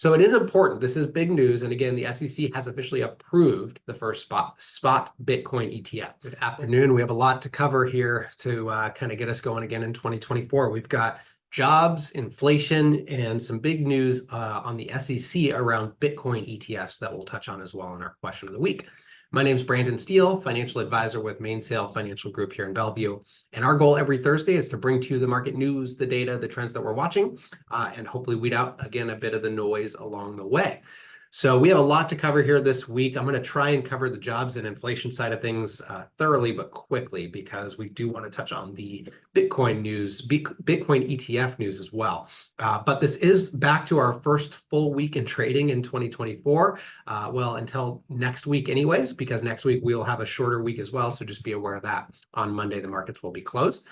So it is important. This is big news. And again, the SEC has officially approved the first spot Bitcoin ETF. Good afternoon. We have a lot to cover here to kind of get us going again in 2024. We've got jobs, inflation, and some big news on the SEC around Bitcoin ETFs that we'll touch on as well in our question of the week. My name is Brandon Steele, financial advisor with Mainsail Financial Group here in Bellevue. And our goal every Thursday is to bring to you the market news, the data, the trends that we're watching, and hopefully weed out, again, a bit of the noise along the way. So we have a lot to cover here this week. I'm going to try and cover the jobs and inflation side of things thoroughly but quickly, because we do want to touch on the Bitcoin news, Bitcoin ETF news as well. But this is back to our first full week in trading in 2024. Well, until next week anyways, because next week we'll have a shorter week as well. So just be aware of that. On Monday, the markets will be closed.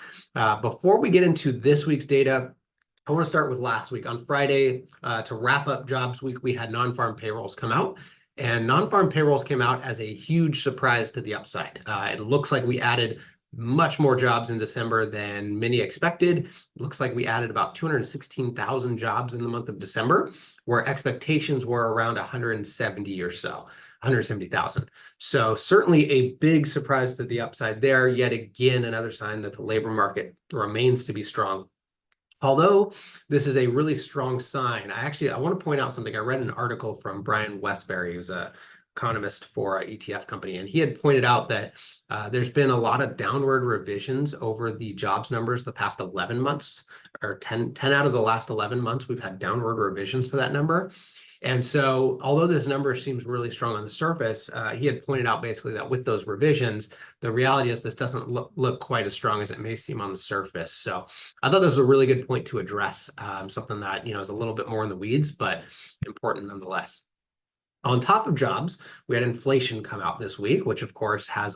Before we get into this week's data, I want to start with last week. On Friday, to wrap up jobs week, we had non-farm payrolls come out. And non-farm payrolls came out as a huge surprise to the upside. It looks like we added much more jobs in December than many expected. Looks like we added about 216,000 jobs in the month of December, where expectations were around 170 or so. 170,000. So certainly a big surprise to the upside there. Yet again, another sign that the labor market remains to be strong. Although this is a really strong sign, I want to point out something. I read an article from Brian Westbury, who's an economist for an ETF company, and he had pointed out that there's been a lot of downward revisions over the jobs numbers the past 11 months, or 10 out of the last 11 months, we've had downward revisions to that number. And so, although this number seems really strong on the surface, he had pointed out basically that with those revisions, the reality is this doesn't look quite as strong as it may seem on the surface. So I thought this was a really good point to address, something that, is a little bit more in the weeds, but important nonetheless. On top of jobs, we had inflation come out this week, which of course has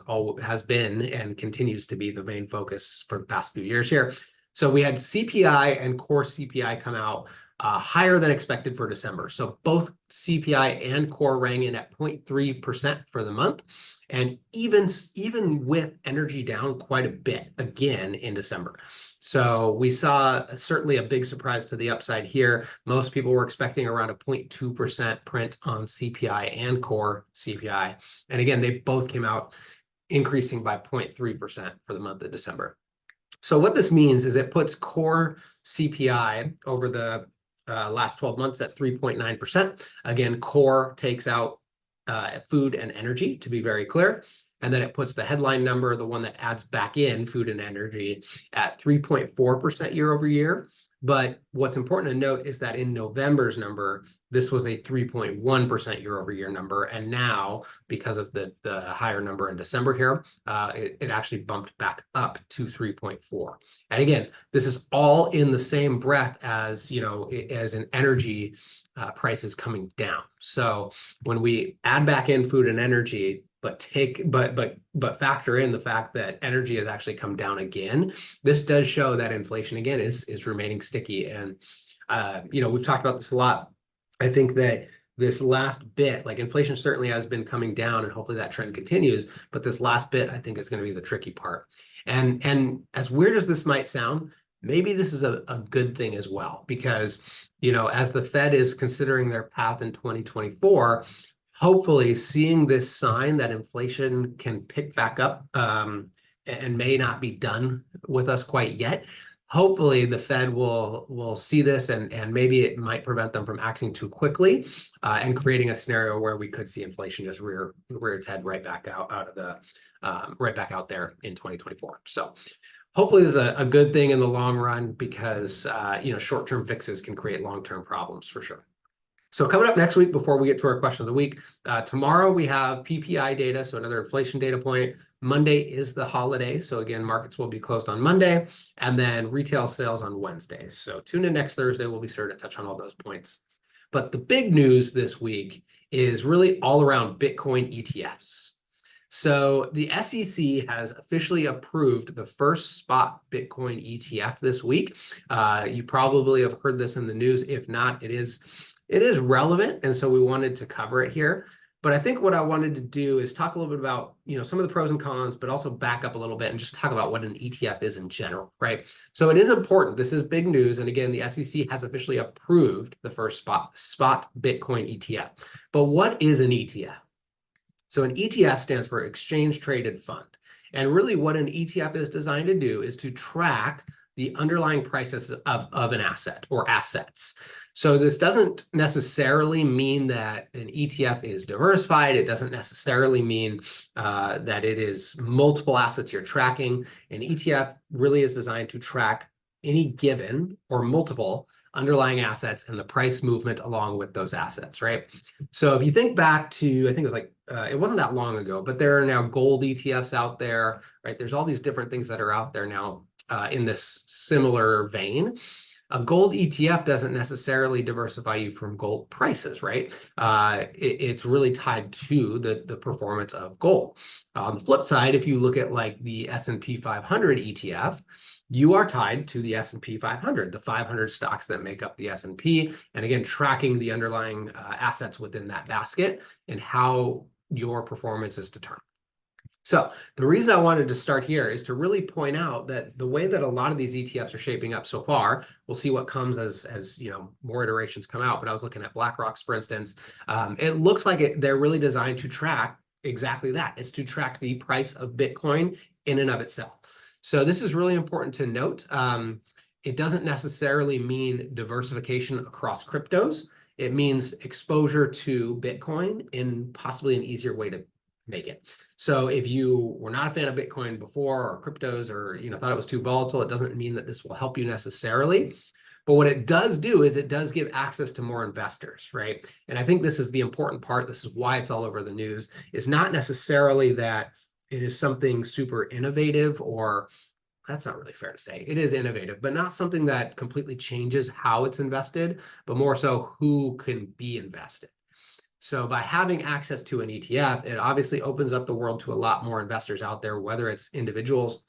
been and continues to be the main focus for the past few years here. So we had CPI and core CPI come out higher than expected for December. So both CPI and core rang in at 0.3% for the month. And even with energy down quite a bit again in December. So we saw certainly a big surprise to the upside here. Most people were expecting around a 0.2% print on CPI and core CPI. And again, they both came out increasing by 0.3% for the month of December. So what this means is it puts core CPI over the last 12 months at 3.9%. Again, core takes out food and energy, to be very clear. And then it puts the headline number, the one that adds back in food and energy, at 3.4% year over year. But what's important to note is that in November's number, this was a 3.1% year over year number. And now, because of the higher number in December here, it actually bumped back up to 3.4. And again, this is all in the same breath as, as an energy prices coming down. So when we add back in food and energy, but factor in the fact that energy has actually come down again, this does show that inflation again is remaining sticky. And we've talked about this a lot. I think that this last bit, like inflation certainly has been coming down, and hopefully that trend continues. But this last bit, I think, is going to be the tricky part. And as weird as this might sound, maybe this is a good thing as well, because as the Fed is considering their path in 2024. Hopefully seeing this sign that inflation can pick back up and may not be done with us quite yet. Hopefully the Fed will see this and maybe it might prevent them from acting too quickly and creating a scenario where we could see inflation just rear its head right back out there in 2024. So hopefully this is a good thing in the long run, because short-term fixes can create long-term problems for sure. So coming up next week, before we get to our question of the week, tomorrow we have PPI data, so another inflation data point. Monday is the holiday, so again, markets will be closed on Monday, and then retail sales on Wednesday. So tune in next Thursday, we'll be sure to touch on all those points. But the big news this week is really all around Bitcoin ETFs. So the SEC has officially approved the first spot Bitcoin ETF this week. You probably have heard this in the news. If not, it is relevant, and so we wanted to cover it here. But I think what I wanted to do is talk a little bit about, some of the pros and cons, but also back up a little bit and just talk about what an ETF is in general, right? So it is important. This is big news. And again, the SEC has officially approved the first spot Bitcoin ETF. But what is an ETF? So an ETF stands for Exchange Traded Fund. And really what an ETF is designed to do is to track the underlying prices of an asset or assets. So this doesn't necessarily mean that an ETF is diversified. It doesn't necessarily mean that it is multiple assets you're tracking. An ETF really is designed to track any given or multiple underlying assets and the price movement along with those assets, right? So if you think back to, I think it was like, it wasn't that long ago, but there are now gold ETFs out there, right? There's all these different things that are out there now in this similar vein. A gold ETF doesn't necessarily diversify you from gold prices, right? It's really tied to the performance of gold. On the flip side, if you look at like the S&P 500 ETF, you are tied to the S&P 500, the 500 stocks that make up the S&P, and again, tracking the underlying assets within that basket and how your performance is determined. So the reason I wanted to start here is to really point out that the way that a lot of these ETFs are shaping up so far, we'll see what comes as more iterations come out. But I was looking at BlackRock's, for instance. It looks like they're really designed to track exactly that. It's to track the price of Bitcoin in and of itself. So this is really important to note. It doesn't necessarily mean diversification across cryptos. It means exposure to Bitcoin in possibly an easier way to make it. So if you were not a fan of Bitcoin before or cryptos or thought it was too volatile, it doesn't mean that this will help you necessarily. But what it does do is it does give access to more investors, right? And I think this is the important part. This is why it's all over the news. It's not necessarily that it is something super innovative, or that's not really fair to say. It is innovative, but not something that completely changes how it's invested, but more so who can be invested. So by having access to an ETF, it obviously opens up the world to a lot more investors out there, whether it's individuals,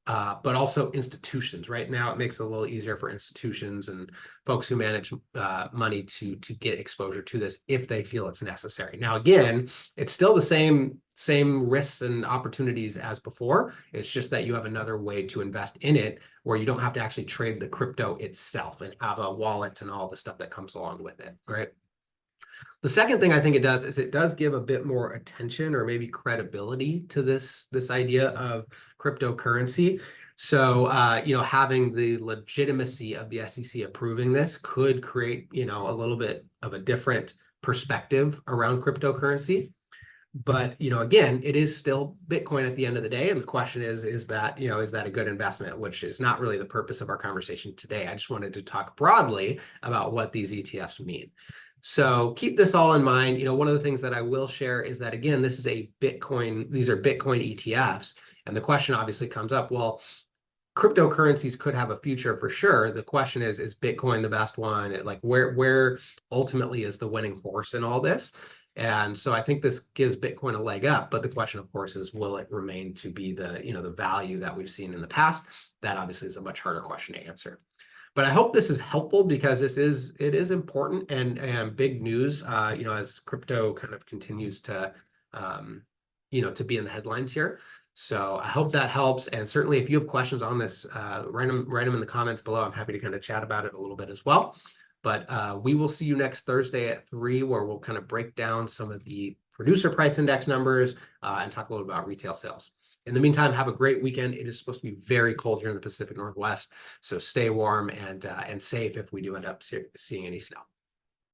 but also institutions. Right now, it makes it a little easier for institutions and folks who manage money to get exposure to this if they feel it's necessary. Now, again, it's still the same risks and opportunities as before. It's just that you have another way to invest in it where you don't have to actually trade the crypto itself and have a wallet and all the stuff that comes along with it, right? The second thing I think it does is it does give a bit more attention or maybe credibility to this idea of cryptocurrency. So, having the legitimacy of the SEC approving this could create, a little bit of a different perspective around cryptocurrency. But, again, it is still Bitcoin at the end of the day. And the question is that a good investment, which is not really the purpose of our conversation today. I just wanted to talk broadly about what these ETFs mean. So keep this all in mind. One of the things that I will share is that, again, these are Bitcoin ETFs. And the question obviously comes up, well, cryptocurrencies could have a future for sure. The question is Bitcoin the best one? Like where ultimately is the winning horse in all this? And so I think this gives Bitcoin a leg up. But the question, of course, is will it remain to be the value that we've seen in the past? That obviously is a much harder question to answer. But I hope this is helpful because it is important and big news, as crypto kind of continues to, to be in the headlines here. So I hope that helps. And certainly if you have questions on this, write them in the comments below. I'm happy to kind of chat about it a little bit as well. But we will see you next Thursday at 3, where we'll kind of break down some of the producer price index numbers and talk a little about retail sales. In the meantime, have a great weekend. It is supposed to be very cold here in the Pacific Northwest, so stay warm and safe if we do end up seeing any snow.